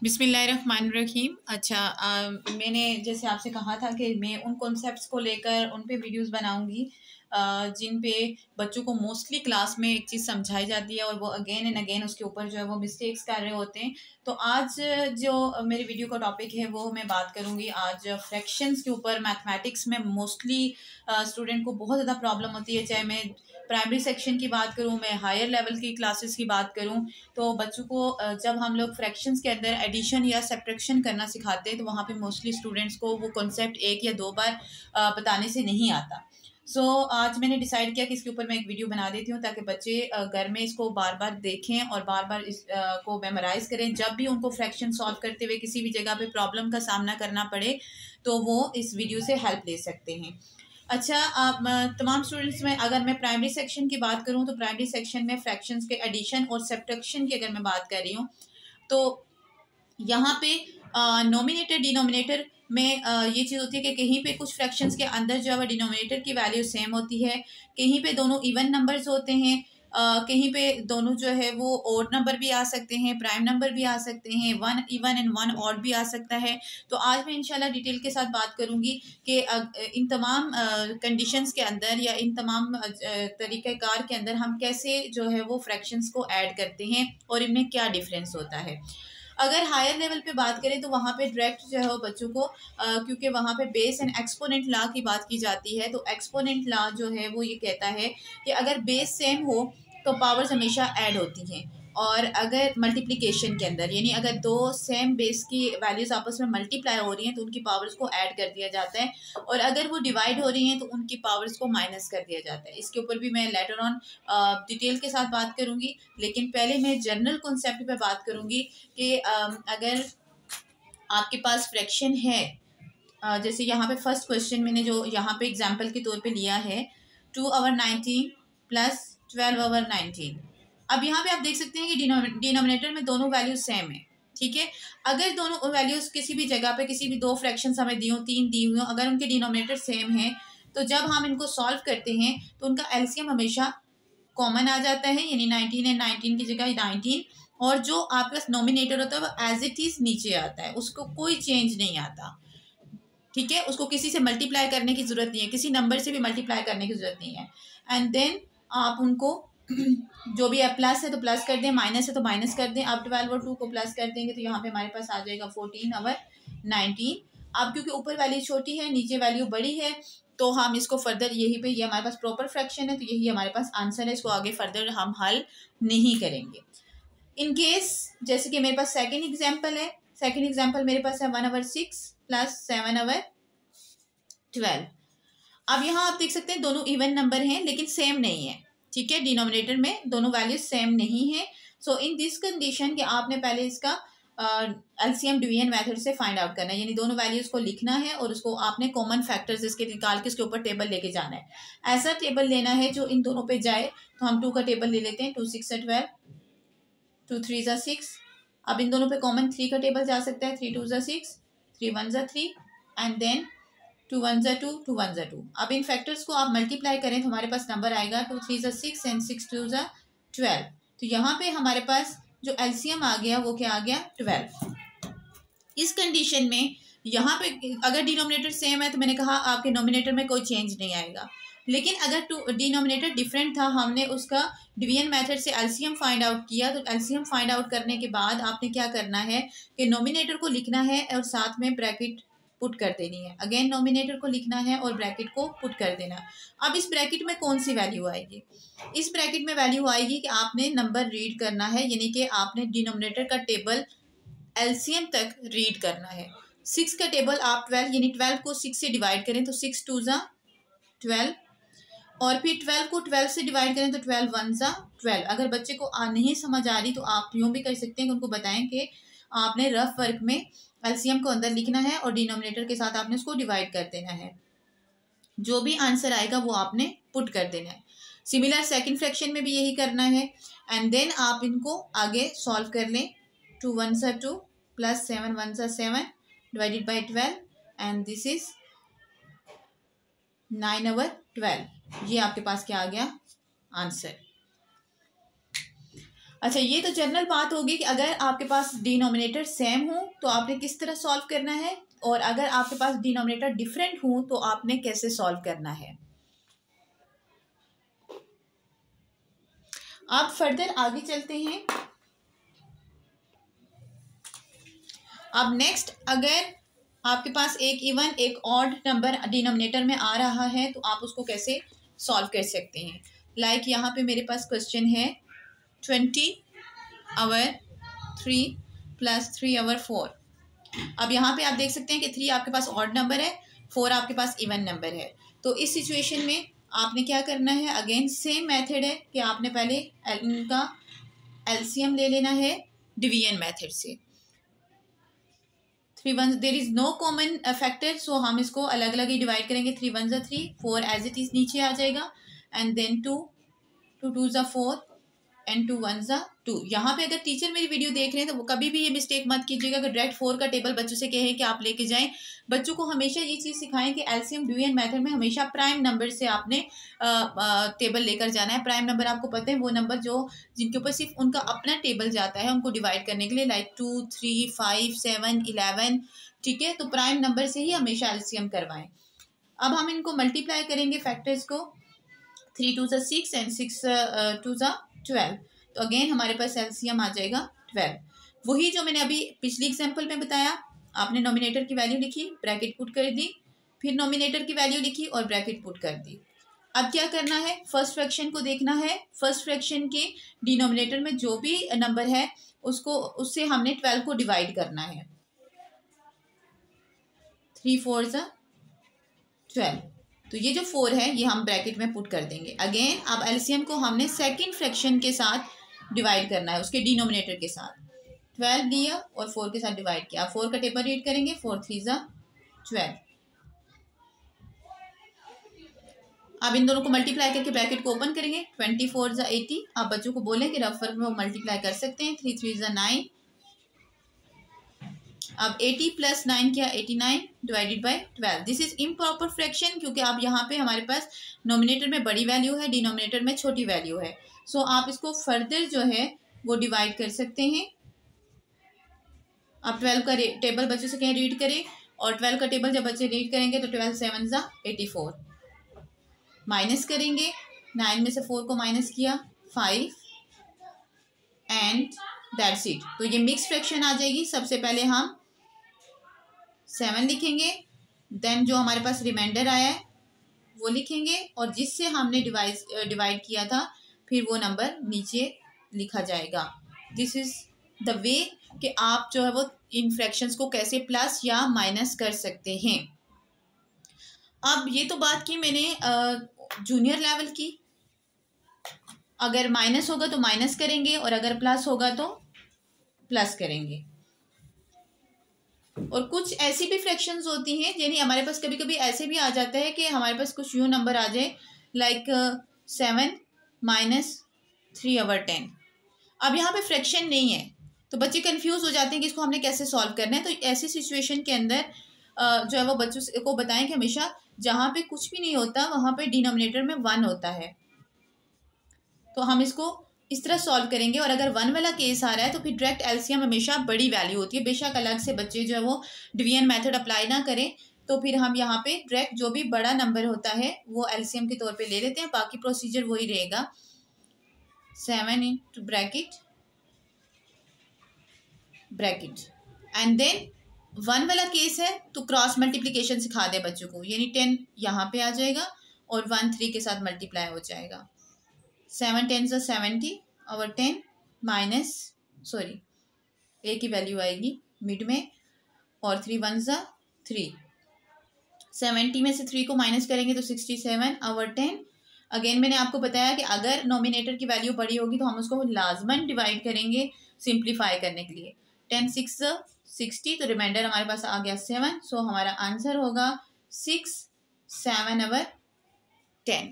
बिस्मिल्लाहिर्रहमानिर्रहीम। अच्छा, मैंने जैसे आपसे कहा था कि मैं उन कॉन्सेप्ट्स को लेकर उन पे वीडियोस बनाऊंगी जिन पे बच्चों को मोस्टली क्लास में एक चीज़ समझाई जाती है और वो अगेन एंड अगेन उसके ऊपर जो है वो मिस्टेक्स कर रहे होते हैं। तो आज जो मेरी वीडियो का टॉपिक है वो मैं बात करूंगी आज फ्रैक्शंस के ऊपर। मैथमेटिक्स में मोस्टली स्टूडेंट को बहुत ज़्यादा प्रॉब्लम होती है, चाहे मैं प्राइमरी सेक्शन की बात करूं, मैं हायर लेवल की क्लासेस की बात करूं। तो बच्चों को जब हम लोग फ्रैक्शंस के अंदर एडिशन या सब्ट्रैक्शन करना सिखाते हैं तो वहाँ पे मोस्टली स्टूडेंट्स को वो कॉन्सेप्ट एक या दो बार बताने से नहीं आता। आज मैंने डिसाइड किया कि इसके ऊपर मैं एक वीडियो बना देती हूँ ताकि बच्चे घर में इसको बार बार देखें और बार बार इस को मेमोराइज करें। जब भी उनको फ्रैक्शन सॉल्व करते हुए किसी भी जगह पे प्रॉब्लम का सामना करना पड़े तो वो इस वीडियो से हेल्प ले सकते हैं। अच्छा, आप तमाम स्टूडेंट्स में अगर मैं प्राइमरी सेक्शन की बात करूं तो प्राइमरी सेक्शन में फ्रैक्शंस के एडिशन और सब्ट्रैक्शन की अगर मैं बात कर रही हूँ तो यहाँ पे नोमिनेटर डिनोमिनेटर में ये चीज़ होती है कि कहीं पे कुछ फ्रैक्शंस के अंदर जो है डिनोमिनेटर की वैल्यू सेम होती है, कहीं पे दोनों इवन नंबर्स होते हैं, कहीं पे दोनों जो है वो ओड नंबर भी आ सकते हैं, प्राइम नंबर भी आ सकते हैं, one even and one odd भी आ सकता है। तो आज मैं इंशाल्लाह डिटेल के साथ बात करूंगी कि इन तमाम कंडीशंस के अंदर या इन तमाम तरीक़ाकार के अंदर हम कैसे जो है वो फ्रैक्शंस को ऐड करते हैं और इनमें क्या डिफरेंस होता है। अगर हायर लेवल पे बात करें तो वहाँ पे डायरेक्ट जो है वो बच्चों को क्योंकि वहाँ पे बेस एंड एक्सपोनेंट लॉ की बात की जाती है, तो एक्सपोनेंट लॉ जो है वो ये कहता है कि अगर बेस सेम हो तो पावर्स हमेशा ऐड होती हैं, और अगर मल्टीप्लिकेशन के अंदर यानी अगर दो सेम बेस की वैल्यूज आपस में मल्टीप्लाई हो रही हैं तो उनकी पावर्स को ऐड कर दिया जाता है, और अगर वो डिवाइड हो रही हैं तो उनकी पावर्स को माइनस कर दिया जाता है। इसके ऊपर भी मैं लेटर ऑन डिटेल के साथ बात करूंगी, लेकिन पहले मैं जनरल कॉन्सेप्ट पे बात करूंगी कि अगर आपके पास फ्रैक्शन है, जैसे यहाँ पे फर्स्ट क्वेश्चन मैंने जो यहाँ पे एग्जांपल के तौर पे लिया है 2/19 प्लस 12/19। अब यहाँ पे आप देख सकते हैं कि डिनोमिनेटर में दोनों वैल्यूज सेम है, ठीक है। अगर दोनों वैल्यूज किसी भी जगह पे किसी भी दो फ्रैक्शंस हमें दी हो, तीन दी हुई हो, अगर उनके डिनोमिनेटर सेम है तो जब हम इनको सॉल्व करते हैं तो उनका एलसीएम हमेशा कॉमन आ जाता है, यानी 19 है 19 की जगह 19, और जो आपके पास नोमिनेटर होता है वो एज इट इज नीचे आता है, उसको कोई चेंज नहीं आता, ठीक है। उसको किसी से मल्टीप्लाई करने की जरूरत नहीं है, किसी नंबर से भी मल्टीप्लाई करने की जरूरत नहीं है। एंड देन आप उनको जो भी है प्लस है तो प्लस कर दें, माइनस है तो माइनस कर दें। अब 12 और 2 को प्लस कर देंगे तो यहाँ पे हमारे पास आ जाएगा 14/19। अब क्योंकि ऊपर वैल्यू छोटी है नीचे वैल्यू बड़ी है तो हम इसको फर्दर यही पे, ये हमारे पास प्रॉपर फ्रैक्शन है तो यही हमारे पास आंसर है, इसको आगे फर्दर हम हल नहीं करेंगे। इन केस जैसे कि मेरे पास सेकेंड एग्जाम्पल है, सेकेंड एग्जाम्पल मेरे पास है 1/6 प्लस 7/12। अब यहाँ आप देख सकते हैं दोनों इवन नंबर हैं लेकिन सेम नहीं है, ठीक है। डिनोमिनेटर में दोनों वैल्यूज सेम नहीं है। सो इन दिस कंडीशन कि आपने पहले इसका एलसीएम डिवीजन मेथड से फाइंड आउट करना है, यानी दोनों वैल्यूज को लिखना है और उसको आपने कॉमन फैक्टर्स इसके निकाल के इसके ऊपर टेबल लेके जाना है। ऐसा टेबल लेना है जो इन दोनों पे जाए, तो हम 2 का टेबल ले लेते हैं, 2 6 12, 2 3 6। अब इन दोनों पे कॉमन 3 का टेबल जा सकता है, 3 2 6, 3 1 3, एंड देन 2 1 2, 2 1 2। अब इन फैक्टर्स को आप मल्टीप्लाई करें तो हमारे पास नंबर आएगा 2 3 6 एंड 6 2 12। तो यहाँ पे हमारे पास जो एलसीएम आ गया वो क्या आ गया 12। इस कंडीशन में यहाँ पे अगर डिनोमिनेटर सेम है तो मैंने कहा आपके नोमिनेटर में कोई चेंज नहीं आएगा, लेकिन अगर डिनोमिनेटर डिफरेंट था, हमने उसका डिवीजन मेथड से एलसीएम फाइंड आउट किया, तो एलसीएम फाइंड आउट करने के बाद आपने क्या करना है कि नोमिनेटर को लिखना है और साथ में ब्रैकेट पुट कर देनी है। अगेन नोमिनेटर को लिखना है और ब्रैकेट को पुट कर देना। अब इस ब्रैकेट में कौन सी वैल्यू आएगी? इस ब्रैकेट में वैल्यू आएगी कि आपने नंबर रीड करना है, यानी कि आपने डिनोमिनेटर का टेबल एलसीएम तक रीड करना है। 6 का टेबल आप 12 यानी 12 को 6 से डिवाइड करें तो 6 2 12, और फिर 12 को 12 से डिवाइड करें तो 12 1 12। अगर बच्चे को नहीं समझ आ रही तो आप यूँ भी कर सकते हैं कि उनको बताएं कि आपने रफ वर्क में एलसीएम को अंदर लिखना है और डिनोमिनेटर के साथ आपने उसको डिवाइड कर देना है, जो भी आंसर आएगा वो आपने पुट कर देना है। सिमिलर सेकंड फ्रैक्शन में भी यही करना है, एंड देन आप इनको आगे सॉल्व कर लें। 2 1 2 plus 7 1 7 divided by 12, and this is 9/12। ये आपके पास क्या आ गया आंसर। अच्छा, ये तो जनरल बात होगी कि अगर आपके पास डिनोमिनेटर सेम हो तो आपने किस तरह सॉल्व करना है, और अगर आपके पास डिनोमिनेटर डिफरेंट हो तो आपने कैसे सॉल्व करना है। आप फर्दर आगे चलते हैं। अब नेक्स्ट, अगर आपके पास एक इवन एक ऑड नंबर डिनोमिनेटर में आ रहा है तो आप उसको कैसे सॉल्व कर सकते हैं। लाइक यहाँ पे मेरे पास क्वेश्चन है 20/3 + 3/4। अब यहाँ पे आप देख सकते हैं कि 3 आपके पास ऑड नंबर है, 4 आपके पास इवन नंबर है। तो इस सिचुएशन में आपने क्या करना है, अगेन सेम मेथड है कि आपने पहले इनका एलसीएम ले लेना है डिवीजन मेथड से। 3 1 there is no common factor, so हम इसको अलग अलग ही डिवाइड करेंगे। 3 1 ज़ा 3, 4 एज इट इज नीचे आ जाएगा, एंड देन 2 2 ज़ा 4 एंड 2 1 ज़ा 2। यहाँ पे अगर टीचर मेरी वीडियो देख रहे हैं तो वो कभी भी ये मिस्टेक मत कीजिएगा कि डायरेक्ट 4 का टेबल बच्चों से कहें कि आप लेके जाएं। बच्चों को हमेशा ये चीज़ सिखाएं कि एलसीएम डिवीजन मेथड में हमेशा प्राइम नंबर से आपने टेबल लेकर जाना है। प्राइम नंबर आपको पता है वो नंबर जो जिनके ऊपर सिर्फ उनका अपना टेबल जाता है उनको डिवाइड करने के लिए, लाइक 2 3 5 7 11। ठीक है, तो प्राइम नंबर से ही हमेशा एलसीएम करवाएं। अब हम इनको मल्टीप्लाई करेंगे फैक्टर्स को। 3 2 ज़ा 6 एंड 6 2 ज़ा 12। तो अगेन हमारे पास एलसीएम आ जाएगा 12। वही जो मैंने अभी पिछली एग्जांपल में बताया, आपने नॉमिनेटर की वैल्यू लिखी, ब्रैकेट पुट कर दी, फिर नॉमिनेटर की वैल्यू लिखी और ब्रैकेट पुट कर दी। अब क्या करना है, फर्स्ट फ्रैक्शन को देखना है। फर्स्ट फ्रैक्शन के डिनोमिनेटर में जो भी नंबर है उसको उससे हमने 12 को डिवाइड करना है। 3 4 ज़ा 12। तो ये जो 4 है ये हम ब्रैकेट में पुट कर देंगे। अगेन अब एलसीएम को हमने सेकंड फ्रैक्शन के साथ डिवाइड करना है, उसके डिनोमिनेटर के साथ। 12 लिया और 4 के साथ डिवाइड किया। 4 का टेबल रीड करेंगे, 4 3 ज़ा 12। अब इन दोनों को मल्टीप्लाई करके ब्रैकेट को ओपन करेंगे। 24 ज़ा 80। आप बच्चों को बोलें कि रफ वर्क में वो मल्टीप्लाई कर सकते हैं। 3 3 ज़ा 9। अब 80 + 9 क्या, 89 divided by 12। This is improper fraction, क्योंकि अब यहाँ पे हमारे पास नॉमिनेटर में बड़ी वैल्यू है, डिनोमिनेटर में छोटी वैल्यू है। सो आप इसको फर्दर जो है वो डिवाइड कर सकते हैं। आप 12 का टेबल बच्चों से कहीं रीड करें, और 12 का टेबल जब बच्चे रीड करेंगे तो 12 7 ज़ा 84। माइनस करेंगे, 9 में से 4 को माइनस किया 5 एंड दैट्स इट। तो ये मिक्स फ्रैक्शन आ जाएगी। सबसे पहले हम 7 लिखेंगे, देन जो हमारे पास रिमाइंडर आया है वो लिखेंगे, और जिससे हमने डिवाइड किया था फिर वो नंबर नीचे लिखा जाएगा। दिस इज द वे कि आप जो है वो इन फ्रैक्शंस को कैसे प्लस या माइनस कर सकते हैं। अब ये तो बात की मैंने जूनियर लेवल की। अगर माइनस होगा तो माइनस करेंगे, और अगर प्लस होगा तो प्लस करेंगे। और कुछ ऐसी भी फ्रैक्शंस होती हैं, यानी हमारे पास कभी कभी ऐसे भी आ जाता है कि हमारे पास कुछ यूँ नंबर आ जाए, लाइक 7 - 3/10। अब यहाँ पे फ्रैक्शन नहीं है तो बच्चे कंफ्यूज हो जाते हैं कि इसको हमने कैसे सॉल्व करना है। तो ऐसी सिचुएशन के अंदर जो है वो बच्चों को बताएं कि हमेशा जहाँ पे कुछ भी नहीं होता वहाँ पे डिनोमिनेटर में 1 होता है। तो हम इसको इस तरह सॉल्व करेंगे, और अगर 1 वाला केस आ रहा है तो फिर डायरेक्ट एलसीएम हमेशा बड़ी वैल्यू होती है। बेशक अलग से बच्चे जो है वो डिवीजन मेथड अप्लाई ना करें, तो फिर हम यहाँ पे डायरेक्ट जो भी बड़ा नंबर होता है वो एलसीएम के तौर पे ले लेते हैं। बाकी प्रोसीजर वही रहेगा, 7 इंटू ब्रैकेट एंड देन 1 वाला केस है तो क्रॉस मल्टीप्लिकेशन सिखा दे बच्चों को, यानी 10 यहाँ पे आ जाएगा और 1 3 के साथ मल्टीप्लाई हो जाएगा। 7 10 ज़ा 70 और 10 माइनस ए की वैल्यू आएगी मिड में, और 3 1 ज़ा 3। 70 में से 3 को माइनस करेंगे तो 67 और 10। अगेन मैंने आपको बताया कि अगर नॉमिनेटर की वैल्यू बड़ी होगी तो हम उसको लाजमन डिवाइड करेंगे सिंप्लीफाई करने के लिए। 10 6 ज़ा 60, तो रिमाइंडर हमारे पास आ गया 7। सो हमारा आंसर होगा 6 7 और 10।